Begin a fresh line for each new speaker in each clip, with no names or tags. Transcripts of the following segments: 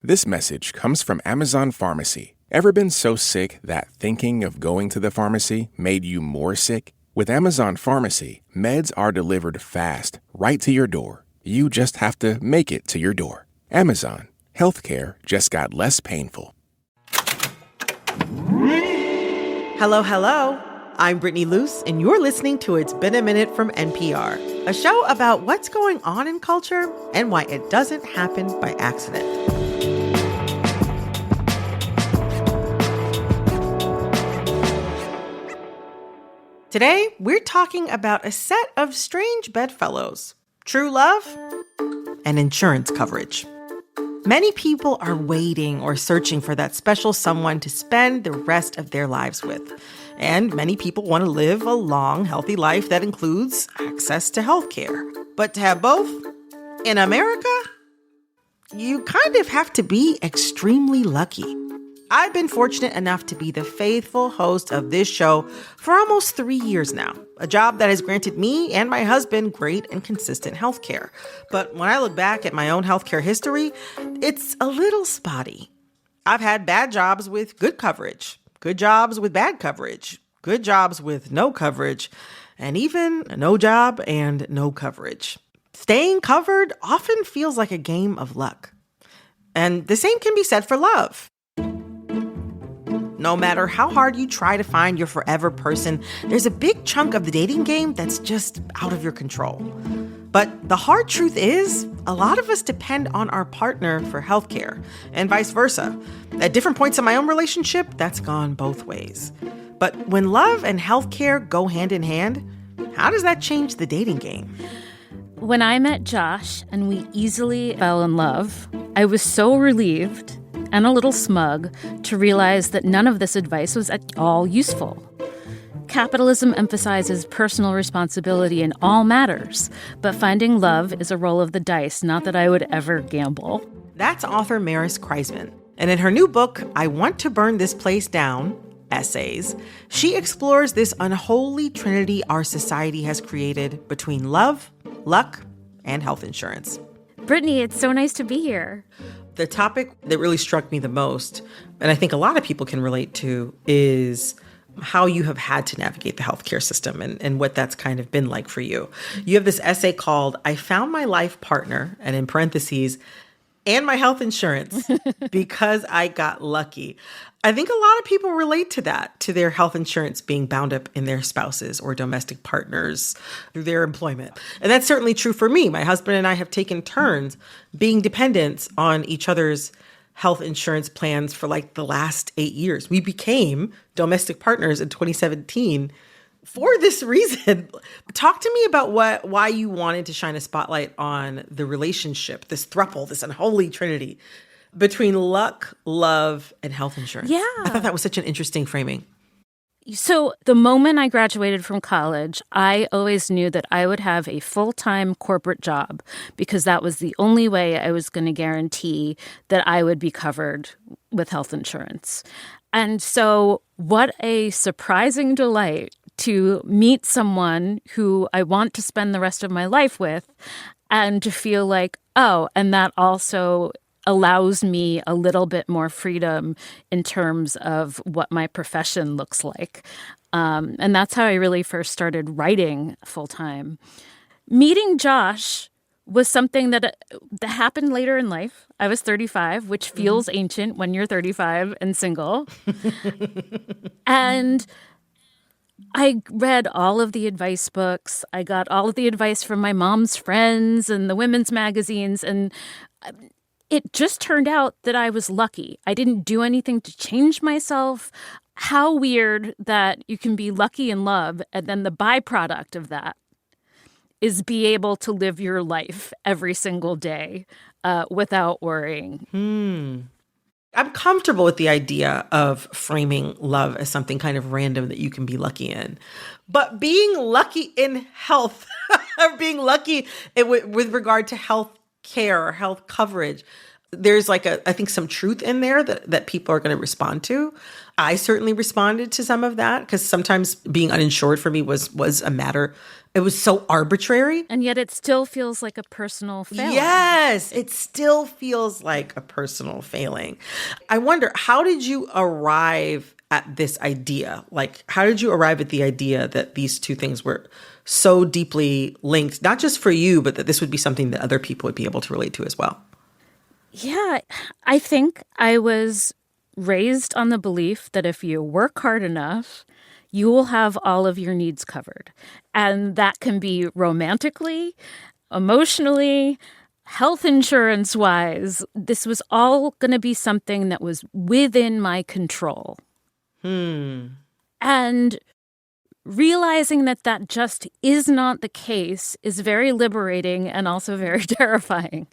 This message comes from Amazon Pharmacy. Ever been so sick that thinking of going to the pharmacy made you more sick? With Amazon Pharmacy, meds are delivered fast, right to your door. You just have to make it to your door. Amazon. Healthcare just got less painful.
Hello, hello. I'm Brittany Luce, and you're listening to It's Been a Minute from NPR, a show about what's going on in culture and why it doesn't happen by accident. Today, we're talking about a set of strange bedfellows, true love and insurance coverage. Many people are waiting or searching for that special someone to spend the rest of their lives with. And many people want to live a long, healthy life that includes access to health care. But to have both in America, you kind of have to be extremely lucky. I've been fortunate enough to be the faithful host of this show for almost 3 years now, a job that has granted me and my husband great and consistent health care. But when I look back at my own healthcare history, it's a little spotty. I've had bad jobs with good coverage, good jobs with bad coverage, good jobs with no coverage, and even no job and no coverage. Staying covered often feels like a game of luck. And the same can be said for love. No matter how hard you try to find your forever person, there's a big chunk of the dating game that's just out of your control. But the hard truth is, a lot of us depend on our partner for healthcare, and vice versa. At different points in my own relationship, that's gone both ways. But when love and healthcare go hand in hand, how does that change the dating game?
When I met Josh and we easily fell in love, I was so relieved and a little smug to realize that none of this advice was at all useful. Capitalism emphasizes personal responsibility in all matters, but finding love is a roll of the dice, not that I would ever gamble.
That's author Maris Kreisman. And in her new book, I Want to Burn This Place Down, Essays, she explores this unholy trinity our society has created between love, luck, and health insurance.
Brittany, it's so nice to be here.
The topic that really struck me the most, and I think a lot of people can relate to, is how you have had to navigate the healthcare system and what that's kind of been like for you. You have this essay called, I Found My Life Partner, and in parentheses, and my health insurance because I got lucky. I think a lot of people relate to that, to their health insurance being bound up in their spouses or domestic partners through their employment. And that's certainly true for me. My husband and I have taken turns being dependents on each other's health insurance plans for like the last 8 years. We became domestic partners in 2017 for this reason. Talk to me about why you wanted to shine a spotlight on the relationship, this throuple, this unholy trinity between luck, love, and health insurance.
Yeah.
I thought that was such an interesting framing.
So the moment I graduated from college, I always knew that I would have a full-time corporate job because that was the only way I was going to guarantee that I would be covered with health insurance. And so what a surprising delight to meet someone who I want to spend the rest of my life with and to feel like, oh, and that also allows me a little bit more freedom in terms of what my profession looks like. And that's how I really first started writing full-time. Meeting Josh was something that happened later in life. I was 35, which feels ancient when you're 35 and single. And I read all of the advice books. I got all of the advice from my mom's friends and the women's magazines. And it just turned out that I was lucky. I didn't do anything to change myself. How weird that you can be lucky in love, and then the byproduct of that is be able to live your life every single day without worrying.
I'm comfortable with the idea of framing love as something kind of random that you can be lucky in. But being lucky in health, or being lucky with regard to health care or health coverage, There's like I think some truth in there that people are going to respond to. I certainly responded to some of that because sometimes being uninsured for me was a matter. It was so arbitrary.
And yet it still feels like a personal failing.
Yes, it still feels like a personal failing. I wonder, how did you arrive at this idea? Like, how did you arrive at the idea that these two things were so deeply linked, not just for you, but that this would be something that other people would be able to relate to as well?
Yeah, I think I was raised on the belief that if you work hard enough, you will have all of your needs covered. And that can be romantically, emotionally, health insurance wise. This was all going to be something that was within my control. And realizing that that just is not the case is very liberating and also very terrifying.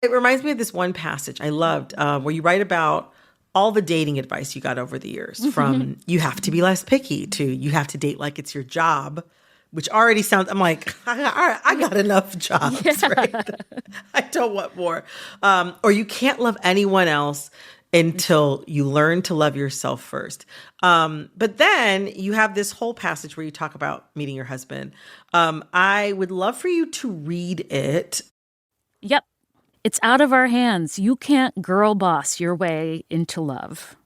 It reminds me of this one passage I loved where you write about all the dating advice you got over the years, from you have to be less picky to you have to date like it's your job, which already sounds, I'm like, I got enough jobs, right? I don't want more. Or you can't love anyone else until you learn to love yourself first. But then you have this whole passage where you talk about meeting your husband. I would love for you to read it.
Yep. It's out of our hands. You can't girl boss your way into love.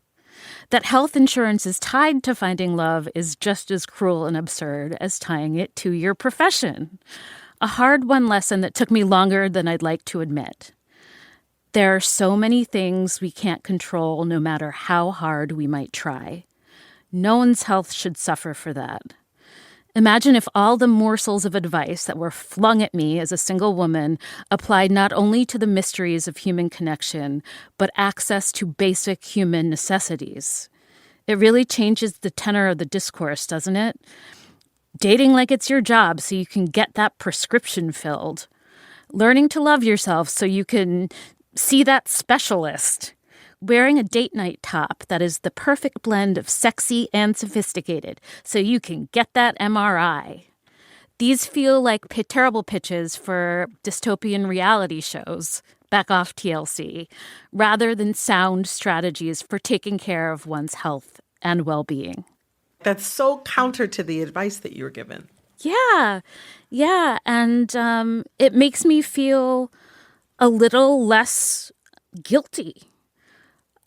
That health insurance is tied to finding love is just as cruel and absurd as tying it to your profession. A hard-won lesson that took me longer than I'd like to admit. There are so many things we can't control no matter how hard we might try. No one's health should suffer for that. Imagine if all the morsels of advice that were flung at me as a single woman applied not only to the mysteries of human connection, but access to basic human necessities. It really changes the tenor of the discourse, doesn't it? Dating like it's your job so you can get that prescription filled. Learning to love yourself so you can see that specialist. Wearing a date night top that is the perfect blend of sexy and sophisticated so you can get that MRI. These feel like terrible pitches for dystopian reality shows, back off TLC, rather than sound strategies for taking care of one's health and well-being.
That's so counter to the advice that you were given.
Yeah. And it makes me feel a little less guilty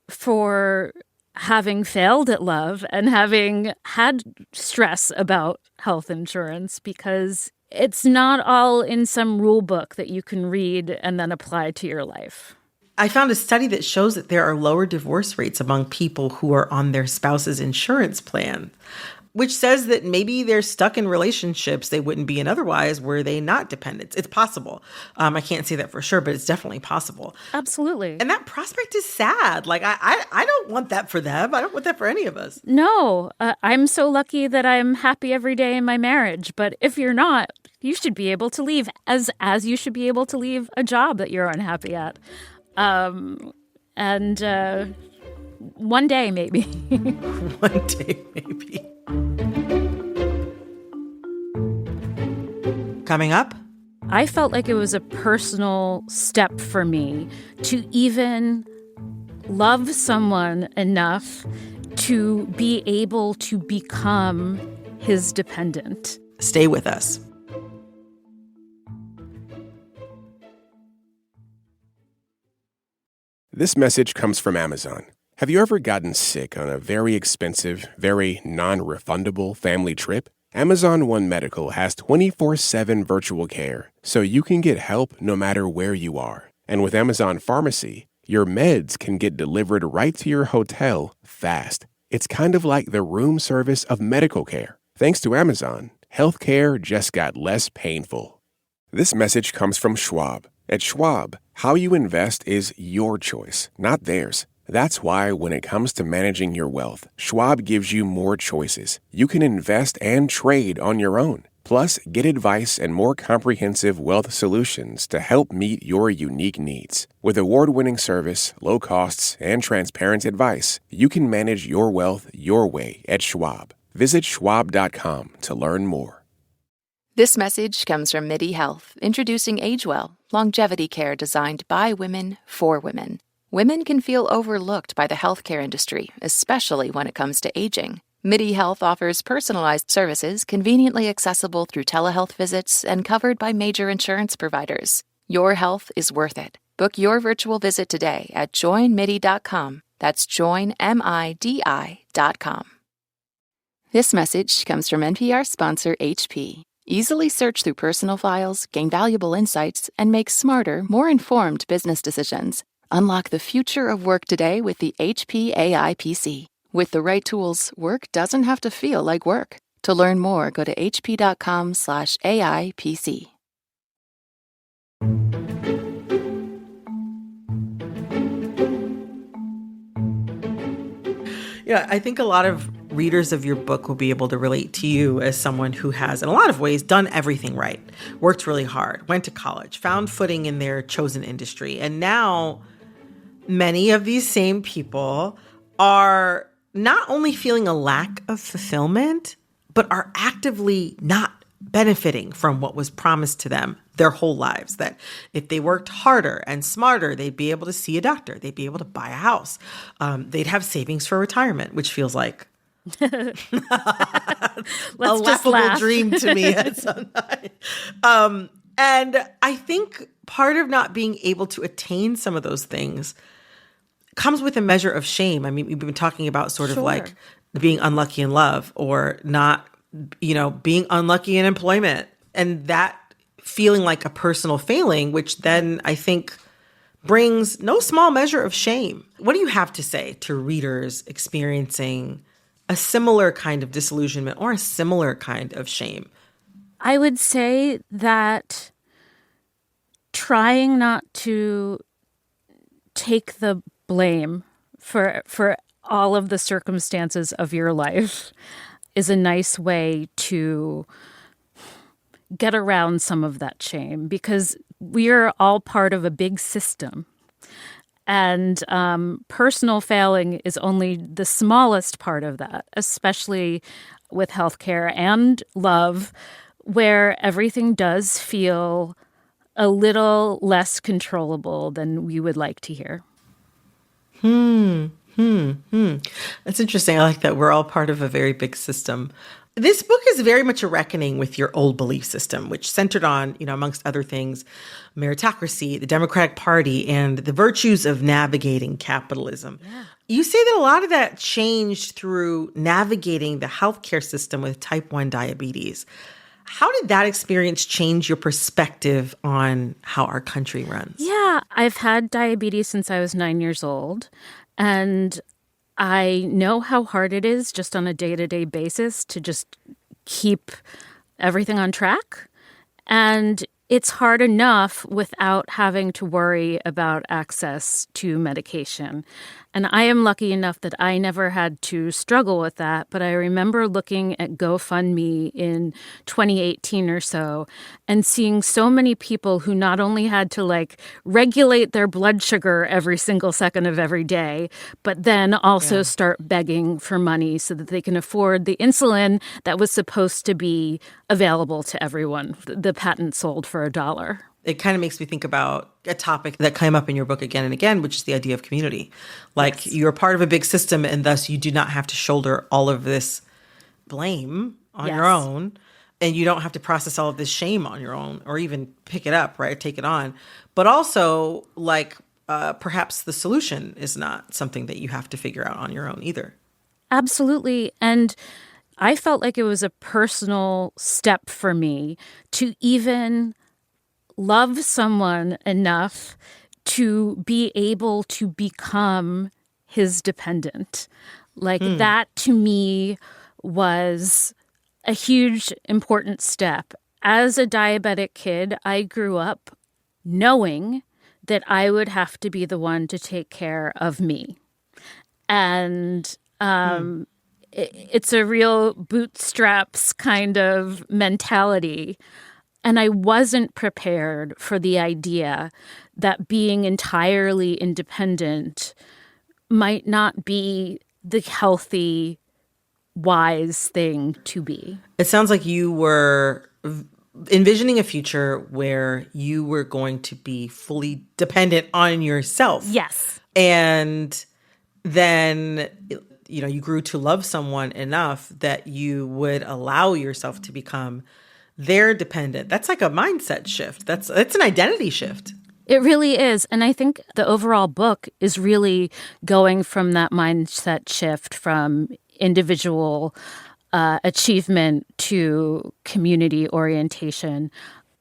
for having failed at love and having had stress about health insurance, because it's not all in some rule book that you can read and then apply to your life.
I found a study that shows that there are lower divorce rates among people who are on their spouse's insurance plan, which says that maybe they're stuck in relationships they wouldn't be in otherwise were they not dependent. It's possible. I can't say that for sure, but it's definitely possible.
Absolutely.
And that prospect is sad. Like, I don't want that for them. I don't want that for any of us.
No, I'm so lucky that I'm happy every day in my marriage. But if you're not, you should be able to leave, as you should be able to leave a job that you're unhappy at. One day, maybe.
One day, maybe. Coming up,
I felt like it was a personal step for me to even love someone enough to be able to become his dependent.
Stay with us.
This message comes from Amazon. Have you ever gotten sick on a very expensive, very non-refundable family trip? Amazon One Medical has 24/7 virtual care, so you can get help no matter where you are. And with Amazon Pharmacy, your meds can get delivered right to your hotel fast. It's kind of like the room service of medical care. Thanks to Amazon, healthcare just got less painful. This message comes from Schwab. At Schwab, how you invest is your choice, not theirs. That's why when it comes to managing your wealth, Schwab gives you more choices. You can invest and trade on your own. Plus, get advice and more comprehensive wealth solutions to help meet your unique needs. With award-winning service, low costs, and transparent advice, you can manage your wealth your way at Schwab. Visit schwab.com to learn more.
This message comes from MIDI Health, introducing AgeWell, longevity care designed by women for women. Women can feel overlooked by the healthcare industry, especially when it comes to aging. MIDI Health offers personalized services conveniently accessible through telehealth visits and covered by major insurance providers. Your health is worth it. Book your virtual visit today at joinmidi.com. That's joinmidi.com. This message comes from NPR sponsor HP. Easily search through personal files, gain valuable insights, and make smarter, more informed business decisions. Unlock the future of work today with the HP AI PC. With the right tools, work doesn't have to feel like work. To learn more, go to hp.com/AI PC.
Yeah, I think a lot of readers of your book will be able to relate to you as someone who has, in a lot of ways, done everything right, worked really hard, went to college, found footing in their chosen industry. And now many of these same people are not only feeling a lack of fulfillment, but are actively not benefiting from what was promised to them their whole lives. That if they worked harder and smarter, they'd be able to see a doctor, they'd be able to buy a house, they'd have savings for retirement, which feels like a laughable dream to me at some time. And I think part of not being able to attain some of those things comes with a measure of shame. I mean, we've been talking about sort of like being unlucky in love or not, being unlucky in employment, and that feeling like a personal failing, which then I think brings no small measure of shame. What do you have to say to readers experiencing a similar kind of disillusionment or a similar kind of shame?
I would say that trying not to take the blame for all of the circumstances of your life is a nice way to get around some of that shame, because we are all part of a big system. And personal failing is only the smallest part of that, especially with healthcare and love, where everything does feel a little less controllable than we would like to hear.
That's interesting. I like that we're all part of a very big system. This book is very much a reckoning with your old belief system, which centered on, amongst other things, meritocracy, the Democratic Party, and the virtues of navigating capitalism. Yeah. You say that a lot of that changed through navigating the healthcare system with type 1 diabetes. How did that experience change your perspective on how our country runs?
Yeah, I've had diabetes since I was 9 years old, and I know how hard it is just on a day-to-day basis to just keep everything on track. And it's hard enough without having to worry about access to medication. And I am lucky enough that I never had to struggle with that. But I remember looking at GoFundMe in 2018 or so and seeing so many people who not only had to regulate their blood sugar every single second of every day, but then also start begging for money so that they can afford the insulin that was supposed to be available to everyone. The patent sold for $1.
It kind of makes me think about a topic that came up in your book again and again, which is the idea of community. You're part of a big system, and thus you do not have to shoulder all of this blame on your own, and you don't have to process all of this shame on your own or even pick it up, right? Take it on. But also, perhaps the solution is not something that you have to figure out on your own either.
Absolutely. And I felt like it was a personal step for me to even love someone enough to be able to become his dependent. That to me was a huge, important step. As a diabetic kid, I grew up knowing that I would have to be the one to take care of me. And it's a real bootstraps kind of mentality. And I wasn't prepared for the idea that being entirely independent might not be the healthy, wise thing to be.
It sounds like you were envisioning a future where you were going to be fully dependent on yourself.
Yes.
And then, you grew to love someone enough that you would allow yourself to become their dependent. That's like a mindset shift. That's an identity shift.
It really is. And I think the overall book is really going from that mindset shift from individual achievement to community orientation,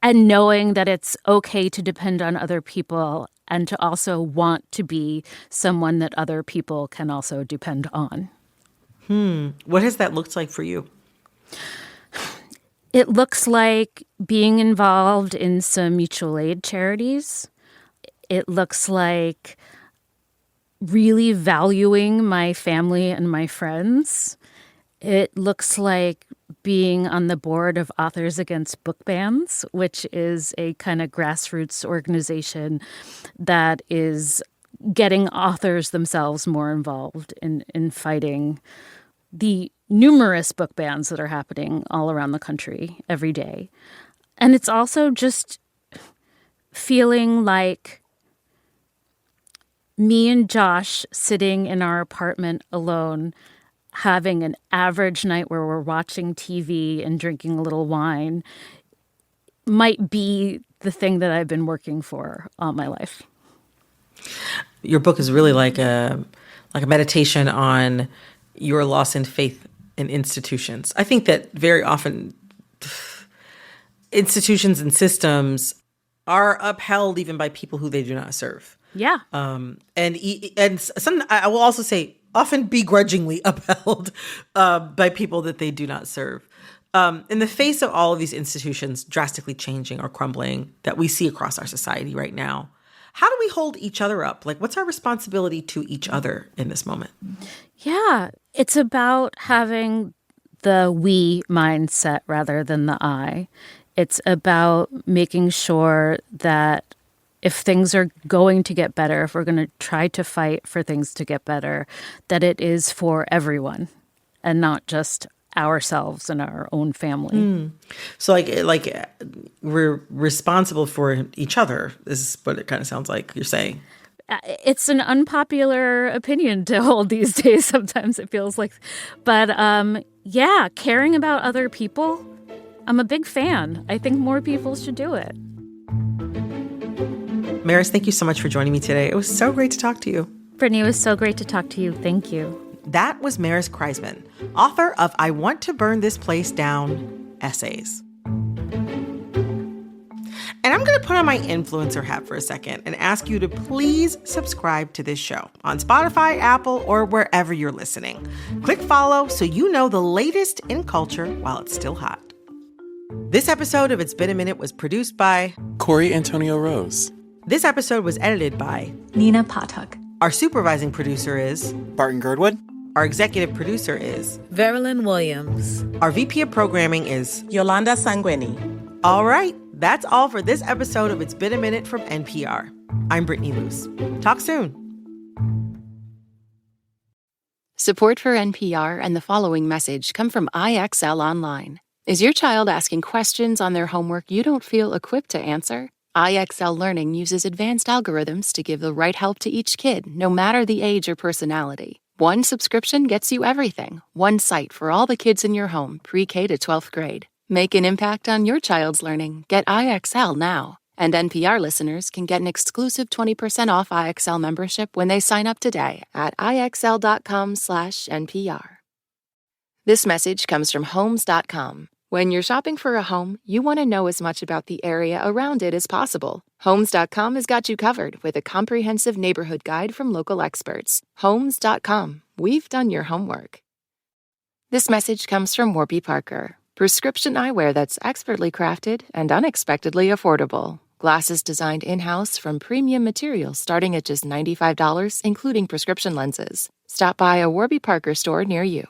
and knowing that it's okay to depend on other people and to also want to be someone that other people can also depend on.
What has that looked like for you?
It looks like being involved in some mutual aid charities. It looks like really valuing my family and my friends. It looks like being on the board of Authors Against Book Bans, which is a kind of grassroots organization that is getting authors themselves more involved in fighting the numerous book bans that are happening all around the country every day. And it's also just feeling like me and Josh sitting in our apartment alone, having an average night where we're watching TV and drinking a little wine might be the thing that I've been working for all my life.
Your book is really like a meditation on your loss in faith in institutions. I think that very often institutions and systems are upheld even by people who they do not serve.
Yeah.
And some, I will also say, often begrudgingly upheld by people that they do not serve. In the face of all of these institutions drastically changing or crumbling that we see across our society right now, how do we hold each other up? Like, what's our responsibility to each other in this moment?
Yeah, it's about having the we mindset rather than the I. It's about making sure that if things are going to get better, if we're going to try to fight for things to get better, that it is for everyone and not just ourselves and our own family.
So like we're responsible for each other is what it kind of sounds like you're saying.
It's an unpopular opinion to hold these days. Sometimes it feels like, but yeah, caring about other people. I'm a big fan. I think more people should do it.
Maris, thank you so much for joining me today. It was so great to talk to you.
Brittany, it was so great to talk to you. Thank you.
That was Maris Kreisman, author of I Want to Burn This Place Down essays. And I'm going to put on my influencer hat for a second and ask you to please subscribe to this show on Spotify, Apple, or wherever you're listening. Click follow so you know the latest in culture while it's still hot. This episode of It's Been a Minute was produced by
Corey Antonio Rose.
This episode was edited by
Nina Patak.
Our supervising producer is
Barton Girdwood.
Our executive producer is
Verilyn Williams.
Our VP of programming is
Yolanda Sanguini.
All right, that's all for this episode of It's Been a Minute from NPR. I'm Brittany Luce. Talk soon.
Support for NPR and the following message come from IXL Online. Is your child asking questions on their homework you don't feel equipped to answer? IXL Learning uses advanced algorithms to give the right help to each kid, no matter the age or personality. One subscription gets you everything. One site for all the kids in your home, pre-K to 12th grade. Make an impact on your child's learning. Get IXL now. And NPR listeners can get an exclusive 20% off IXL membership when they sign up today at IXL.com/NPR. This message comes from Homes.com. When you're shopping for a home, you want to know as much about the area around it as possible. Homes.com has got you covered with a comprehensive neighborhood guide from local experts. Homes.com. We've done your homework. This message comes from Warby Parker. Prescription eyewear that's expertly crafted and unexpectedly affordable. Glasses designed in-house from premium materials starting at just $95, including prescription lenses. Stop by a Warby Parker store near you.